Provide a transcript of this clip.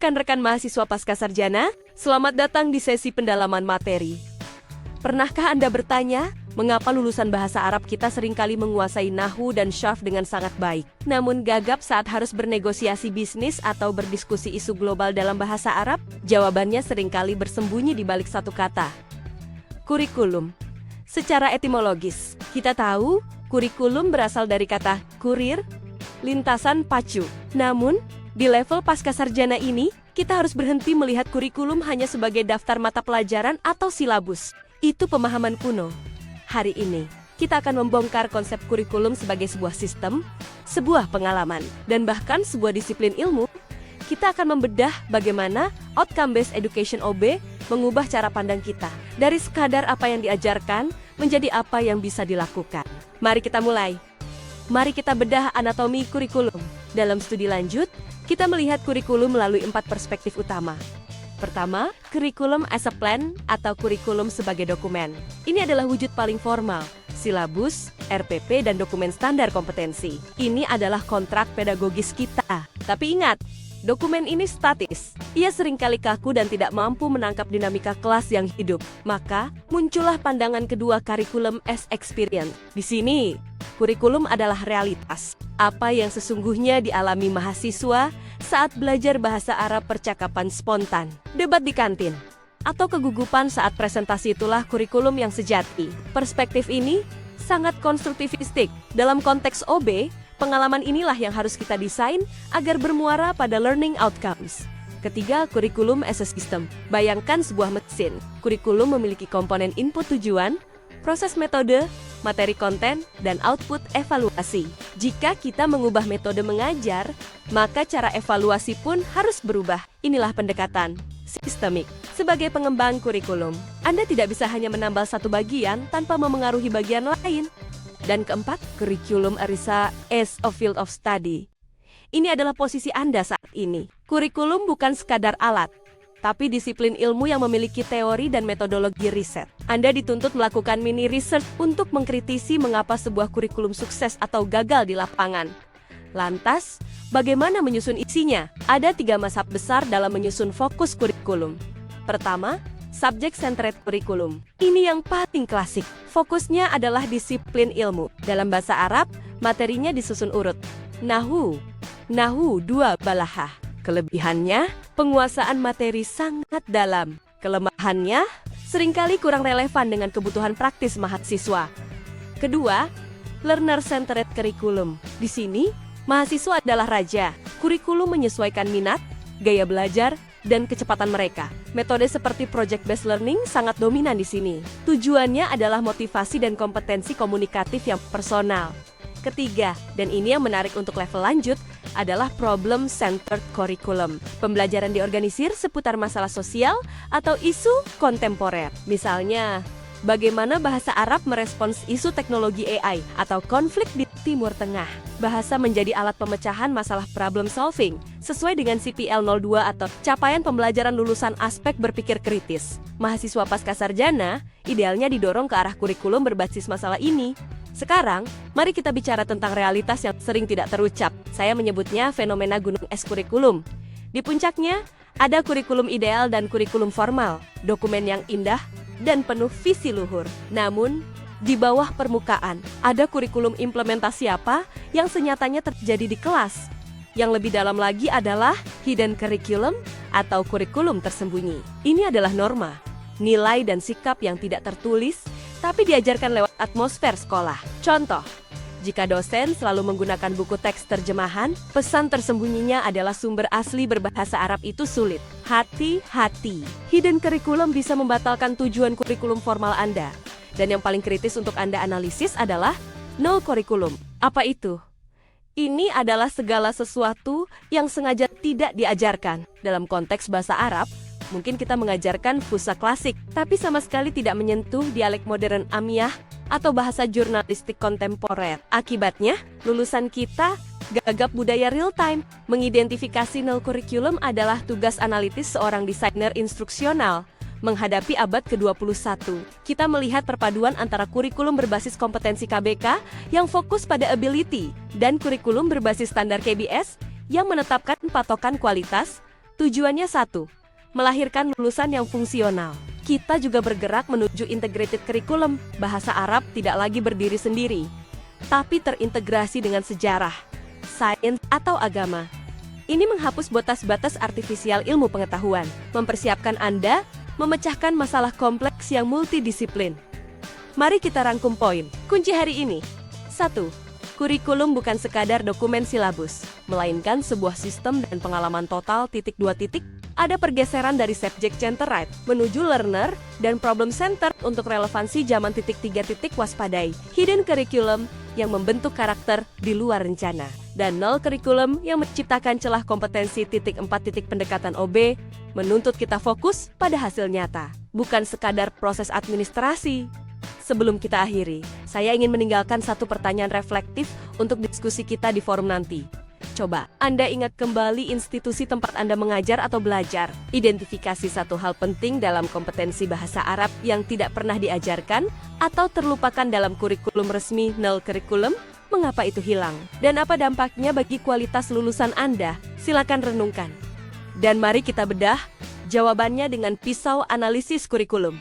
rekan-rekan mahasiswa Pascasarjana, selamat datang di sesi pendalaman materi. Pernahkah Anda bertanya, mengapa lulusan bahasa Arab kita seringkali menguasai nahwu dan syarf dengan sangat baik, namun gagap saat harus bernegosiasi bisnis atau berdiskusi isu global dalam bahasa Arab? Jawabannya seringkali bersembunyi di balik satu kata, kurikulum. Secara etimologis, kita tahu kurikulum berasal dari kata kurir, lintasan pacu. Namun, di level Pascasarjana ini, kita harus berhenti melihat kurikulum hanya sebagai daftar mata pelajaran atau silabus. Itu pemahaman kuno. Hari ini, kita akan membongkar konsep kurikulum sebagai sebuah sistem, sebuah pengalaman, dan bahkan sebuah disiplin ilmu. Kita akan membedah bagaimana outcome-based education OB mengubah cara pandang kita. Dari sekadar apa yang diajarkan, menjadi apa yang bisa dilakukan. Mari kita mulai. Mari kita bedah anatomi kurikulum. Dalam studi lanjut, kita melihat kurikulum melalui 4 perspektif utama. Pertama, kurikulum as a plan atau kurikulum sebagai dokumen. Ini adalah wujud paling formal, silabus, RPP, dan dokumen standar kompetensi. Ini adalah kontrak pedagogis kita. Tapi ingat, dokumen ini statis. Ia seringkali kaku dan tidak mampu menangkap dinamika kelas yang hidup. Maka, muncullah pandangan kedua, kurikulum as experience. Di sini, kurikulum adalah realitas. Apa yang sesungguhnya dialami mahasiswa saat belajar bahasa Arab percakapan spontan, debat di kantin, atau kegugupan saat presentasi, itulah kurikulum yang sejati. Perspektif ini sangat konstruktivistik. Dalam konteks OB, pengalaman inilah yang harus kita desain agar bermuara pada learning outcomes. Ketiga, kurikulum as a system. Bayangkan sebuah mesin. Kurikulum memiliki komponen input tujuan, proses metode, materi konten, dan output evaluasi. Jika kita mengubah metode mengajar, maka cara evaluasi pun harus berubah. Inilah pendekatan sistemik. Sebagai pengembang kurikulum, Anda tidak bisa hanya menambal satu bagian tanpa memengaruhi bagian lain. Dan keempat, kurikulum as a field of study. Ini adalah posisi Anda saat ini. Kurikulum bukan sekadar alat, tapi disiplin ilmu yang memiliki teori dan metodologi riset. Anda dituntut melakukan mini research untuk mengkritisi mengapa sebuah kurikulum sukses atau gagal di lapangan. Lantas, bagaimana menyusun isinya? Ada 3 mazhab besar dalam menyusun fokus kurikulum. Pertama, subject-centered kurikulum. Ini yang paling klasik. Fokusnya adalah disiplin ilmu. Dalam bahasa Arab, materinya disusun urut. Nahwu 2 balahah. Kelebihannya, penguasaan materi sangat dalam. Kelemahannya, seringkali kurang relevan dengan kebutuhan praktis mahasiswa. Kedua, learner-centered curriculum. Di sini, mahasiswa adalah raja. Kurikulum menyesuaikan minat, gaya belajar, dan kecepatan mereka. Metode seperti project-based learning sangat dominan di sini. Tujuannya adalah motivasi dan kompetensi komunikatif yang personal. Ketiga, dan ini yang menarik untuk level lanjut, adalah problem-centered curriculum. Pembelajaran diorganisir seputar masalah sosial atau isu kontemporer. Misalnya, bagaimana bahasa Arab merespons isu teknologi AI atau konflik di Timur Tengah. Bahasa menjadi alat pemecahan masalah problem solving, sesuai dengan CPL 02 atau capaian pembelajaran lulusan aspek berpikir kritis. Mahasiswa Pascasarjana idealnya didorong ke arah kurikulum berbasis masalah ini. Sekarang, mari kita bicara tentang realitas yang sering tidak terucap. Saya menyebutnya fenomena gunung es kurikulum. Di puncaknya, ada kurikulum ideal dan kurikulum formal, dokumen yang indah dan penuh visi luhur. Namun, di bawah permukaan, ada kurikulum implementasi apa yang senyatanya terjadi di kelas. Yang lebih dalam lagi adalah hidden curriculum atau kurikulum tersembunyi. Ini adalah norma, nilai dan sikap yang tidak tertulis, tapi diajarkan lewat atmosfer sekolah. Contoh, jika dosen selalu menggunakan buku teks terjemahan, pesan tersembunyinya adalah sumber asli berbahasa Arab itu sulit. Hati-hati, hidden curriculum bisa membatalkan tujuan kurikulum formal Anda. Dan yang paling kritis untuk Anda analisis adalah null curriculum. Apa itu? Ini adalah segala sesuatu yang sengaja tidak diajarkan. Dalam konteks bahasa Arab, mungkin kita mengajarkan fusa klasik, tapi sama sekali tidak menyentuh dialek modern Amiyah atau bahasa jurnalistik kontemporer. Akibatnya, lulusan kita gagap budaya real time. Mengidentifikasi null curriculum adalah tugas analitis seorang desainer instruksional. Menghadapi abad ke-21, kita melihat perpaduan antara kurikulum berbasis kompetensi KBK yang fokus pada ability dan kurikulum berbasis standar KBS yang menetapkan patokan kualitas Tujuannya satu, melahirkan lulusan yang fungsional. Kita juga bergerak menuju integrated curriculum. Bahasa Arab tidak lagi berdiri sendiri, tapi terintegrasi dengan sejarah, sains, atau agama. Ini menghapus batas-batas artifisial ilmu pengetahuan, mempersiapkan Anda memecahkan masalah kompleks yang multidisiplin. Mari kita rangkum poin kunci hari ini. 1. Kurikulum bukan sekadar dokumen silabus, melainkan sebuah sistem dan pengalaman total. 2. Ada pergeseran dari subject centered menuju learner dan problem centered untuk relevansi zaman. 3. Waspadai hidden curriculum yang membentuk karakter di luar rencana, dan null curriculum yang menciptakan celah kompetensi. 4. Pendekatan OB menuntut kita fokus pada hasil nyata, bukan sekadar proses administrasi. Sebelum kita akhiri, saya ingin meninggalkan satu pertanyaan reflektif untuk diskusi kita di forum nanti. Coba, Anda ingat kembali institusi tempat Anda mengajar atau belajar. Identifikasi satu hal penting dalam kompetensi bahasa Arab yang tidak pernah diajarkan atau terlupakan dalam kurikulum resmi. Null curriculum, mengapa itu hilang? Dan apa dampaknya bagi kualitas lulusan Anda? Silakan renungkan. Dan mari kita bedah jawabannya dengan pisau analisis kurikulum.